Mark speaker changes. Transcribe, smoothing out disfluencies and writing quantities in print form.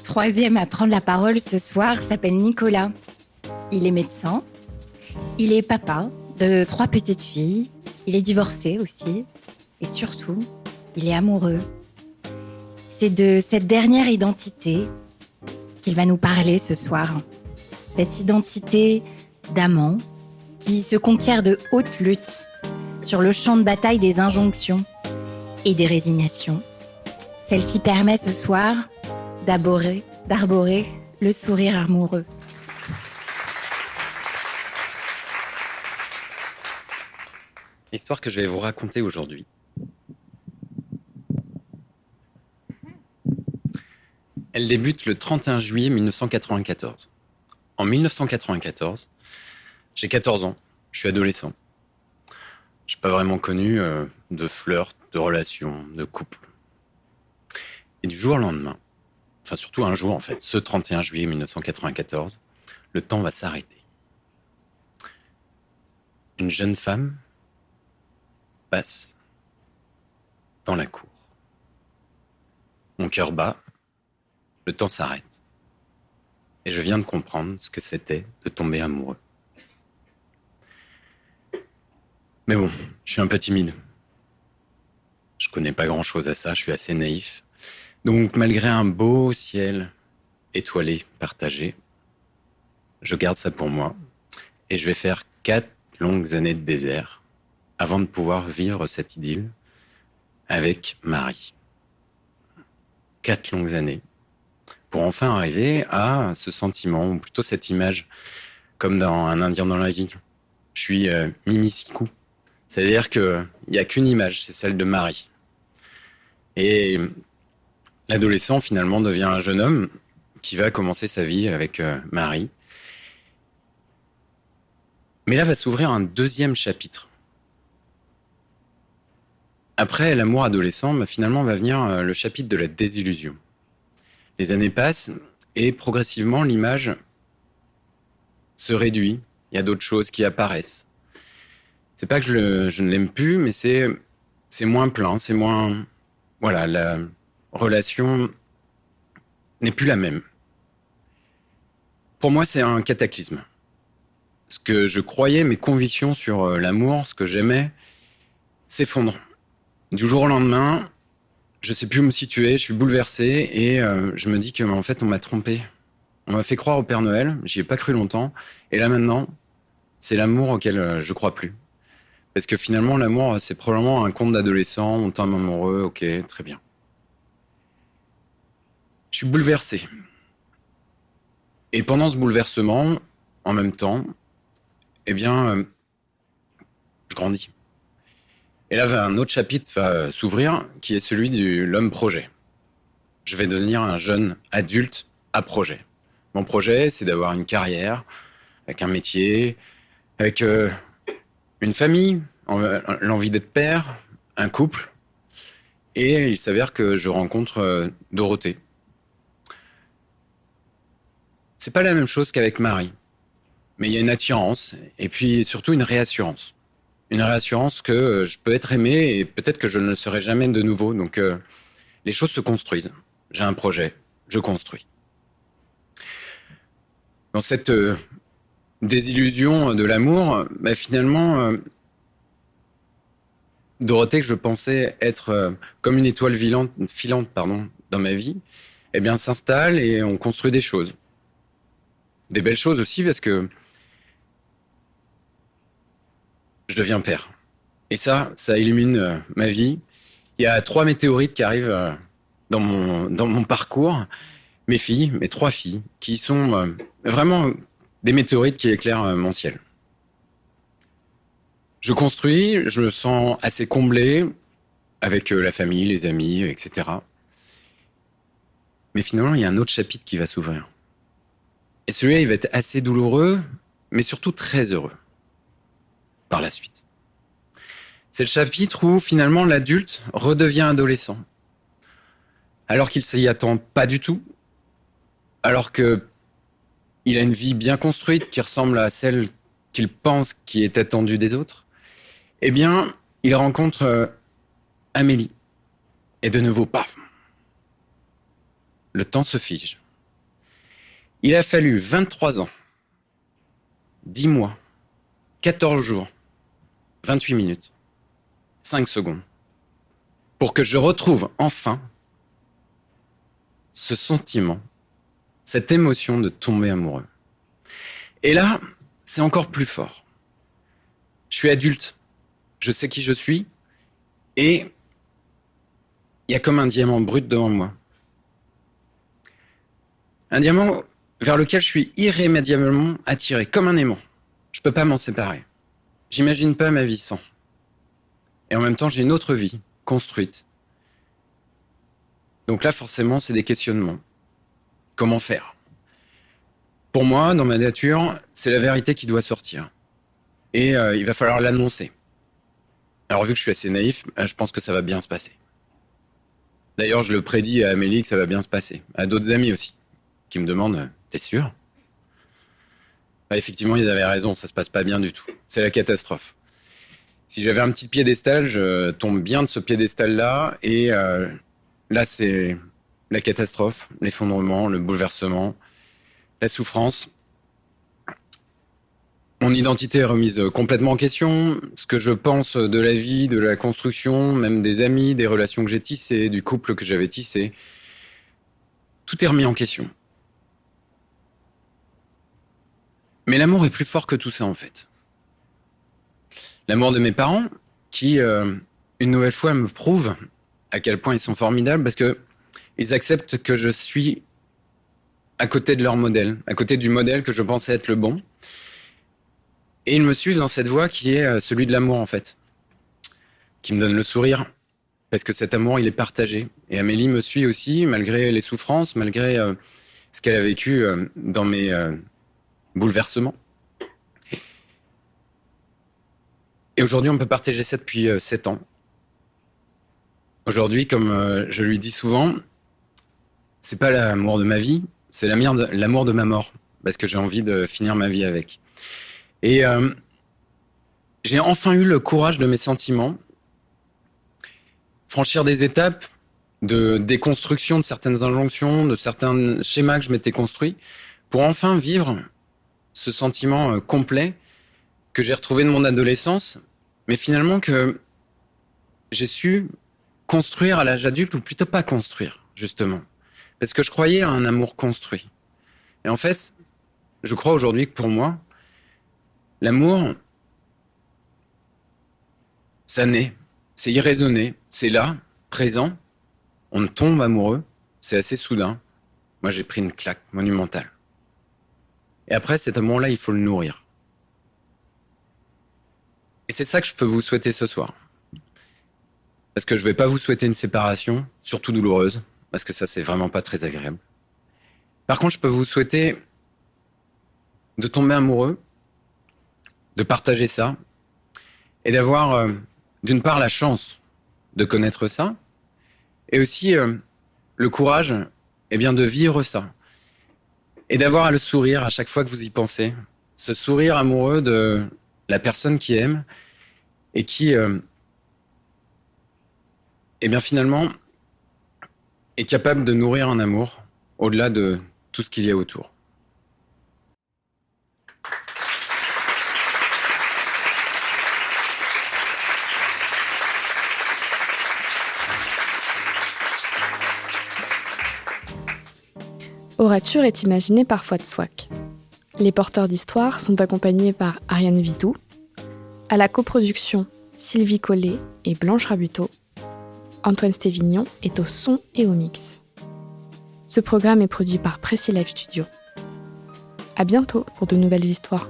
Speaker 1: troisième à prendre la parole ce soir s'appelle Nicolas. Il est médecin, il est papa de 3 petites filles, il est divorcé aussi, et surtout, il est amoureux. C'est de cette dernière identité qu'il va nous parler ce soir. Cette identité d'amant qui se conquiert de haute lutte sur le champ de bataille des injonctions et des résignations. Celle qui permet ce soir d'arborer le sourire amoureux.
Speaker 2: L'histoire que je vais vous raconter aujourd'hui. Elle débute le 31 juillet 1994. En 1994, j'ai 14 ans, je suis adolescent. Je n'ai pas vraiment connu de flirt, de relation, de couple. Et du jour au lendemain, enfin surtout un jour en fait, ce 31 juillet 1994, le temps va s'arrêter. Une jeune femme passe dans la cour. Mon cœur bat, le temps s'arrête. Et je viens de comprendre ce que c'était de tomber amoureux. Mais bon, je suis un peu timide. Je connais pas grand-chose à ça, je suis assez naïf. Donc malgré un beau ciel étoilé, partagé, je garde ça pour moi. Et je vais faire 4 longues années de désert avant de pouvoir vivre cette idylle avec Marie. 4 longues années pour enfin arriver à ce sentiment, ou plutôt cette image, comme dans Un Indien dans la vie. Je suis Mimi Sikou. C'est-à-dire qu'il n'y a qu'une image, c'est celle de Marie. Et l'adolescent, finalement, devient un jeune homme qui va commencer sa vie avec Marie. Mais là va s'ouvrir un deuxième chapitre. Après l'amour adolescent, finalement va venir le chapitre de la désillusion. Les années passent et progressivement l'image se réduit. Il y a d'autres choses qui apparaissent. C'est pas que je ne l'aime plus, mais c'est moins plein, c'est moins... Voilà, la relation n'est plus la même. Pour moi, c'est un cataclysme. Ce que je croyais, mes convictions sur l'amour, ce que j'aimais, s'effondrent. Du jour au lendemain, je sais plus où me situer, je suis bouleversé et je me dis que en fait on m'a trompé. On m'a fait croire au Père Noël, j'y ai pas cru longtemps, et là maintenant, c'est l'amour auquel je crois plus. Parce que finalement, l'amour, c'est probablement un conte d'adolescent, on tombe amoureux, ok, très bien. Je suis bouleversé. Et pendant ce bouleversement, en même temps, eh bien, je grandis. Et là, un autre chapitre va s'ouvrir, qui est celui de l'homme projet. Je vais devenir un jeune adulte à projet. Mon projet, c'est d'avoir une carrière, avec un métier, avec une famille, l'envie d'être père, un couple. Et il s'avère que je rencontre Dorothée. C'est pas la même chose qu'avec Marie. Mais il y a une attirance, et puis surtout une réassurance. Une réassurance que je peux être aimé, et peut-être que je ne le serai jamais de nouveau. Donc les choses se construisent. J'ai un projet, je construis. Dans cette désillusion de l'amour, finalement, Dorothée, que je pensais être comme une étoile filante dans ma vie, eh bien, s'installe et on construit des choses. Des belles choses aussi, parce que je deviens père. Et ça illumine ma vie. Il y a 3 météorites qui arrivent dans mon parcours. Mes 3 filles, qui sont vraiment des météorites qui éclairent mon ciel. Je construis, je me sens assez comblé avec la famille, les amis, etc. Mais finalement, il y a un autre chapitre qui va s'ouvrir. Et celui-là, il va être assez douloureux, mais surtout très heureux par la suite. C'est le chapitre où finalement l'adulte redevient adolescent. Alors qu'il s'y attend pas du tout, alors que il a une vie bien construite qui ressemble à celle qu'il pense qui est attendue des autres, eh bien, il rencontre Amélie. Et de nouveau, paf, le temps se fige. Il a fallu 23 ans, 10 mois, 14 jours, 28 minutes, 5 secondes, pour que je retrouve enfin ce sentiment, cette émotion de tomber amoureux. Et là, c'est encore plus fort. Je suis adulte, je sais qui je suis, et il y a comme un diamant brut devant moi. Un diamant vers lequel je suis irrémédiablement attiré, comme un aimant. Je peux pas m'en séparer. J'imagine pas ma vie sans. Et en même temps, j'ai une autre vie, construite. Donc là, forcément, c'est des questionnements. Comment faire ? Pour moi, dans ma nature, c'est la vérité qui doit sortir. Et il va falloir l'annoncer. Alors vu que je suis assez naïf, je pense que ça va bien se passer. D'ailleurs, je le prédis à Amélie que ça va bien se passer. À d'autres amis aussi, qui me demandent « T'es sûr ?» Effectivement, ils avaient raison, ça se passe pas bien du tout. C'est la catastrophe. Si j'avais un petit piédestal, je tombe bien de ce piédestal-là, et là, c'est la catastrophe, l'effondrement, le bouleversement, la souffrance. Mon identité est remise complètement en question. Ce que je pense de la vie, de la construction, même des amis, des relations que j'ai tissées, du couple que j'avais tissé, tout est remis en question. Mais l'amour est plus fort que tout ça, en fait. L'amour de mes parents, qui, une nouvelle fois, me prouve à quel point ils sont formidables, parce que ils acceptent que je suis à côté de leur modèle, à côté du modèle que je pensais être le bon. Et ils me suivent dans cette voie qui est celui de l'amour, en fait, qui me donne le sourire, parce que cet amour, il est partagé. Et Amélie me suit aussi, malgré les souffrances, malgré ce qu'elle a vécu dans mes bouleversements. Et aujourd'hui, on peut partager ça depuis 7 ans. Aujourd'hui, comme je lui dis souvent, c'est pas l'amour de ma vie, c'est l'amour de ma mort, parce que j'ai envie de finir ma vie avec. Et j'ai enfin eu le courage de mes sentiments, franchir des étapes de déconstruction de certaines injonctions, de certains schémas que je m'étais construits, pour enfin vivre ce sentiment complet que j'ai retrouvé de mon adolescence, mais finalement que j'ai su construire à l'âge adulte, ou plutôt pas construire, justement. Parce que je croyais à un amour construit. Et en fait, je crois aujourd'hui que pour moi, l'amour, ça naît, c'est irraisonné, c'est là, présent, on tombe amoureux, c'est assez soudain. Moi, j'ai pris une claque monumentale. Et après, cet amour-là, il faut le nourrir. Et c'est ça que je peux vous souhaiter ce soir. Parce que je vais pas vous souhaiter une séparation, surtout douloureuse, parce que ça, c'est vraiment pas très agréable. Par contre, je peux vous souhaiter de tomber amoureux, de partager ça, et d'avoir, d'une part, la chance de connaître ça, et aussi le courage, de vivre ça. Et d'avoir le sourire à chaque fois que vous y pensez. Ce sourire amoureux de la personne qui aime, et qui, finalement, est capable de nourrir un amour au-delà de tout ce qu'il y a autour.
Speaker 3: Orature est imaginé par Foi de Souac. Les porteurs d'histoire sont accompagnés par Ariane Vitou. À la coproduction, Sylvie Collet et Blanche Rabuteau. Antoine Stévignon est au son et au mix. Ce programme est produit par Pressy Live Studio. À bientôt pour de nouvelles histoires.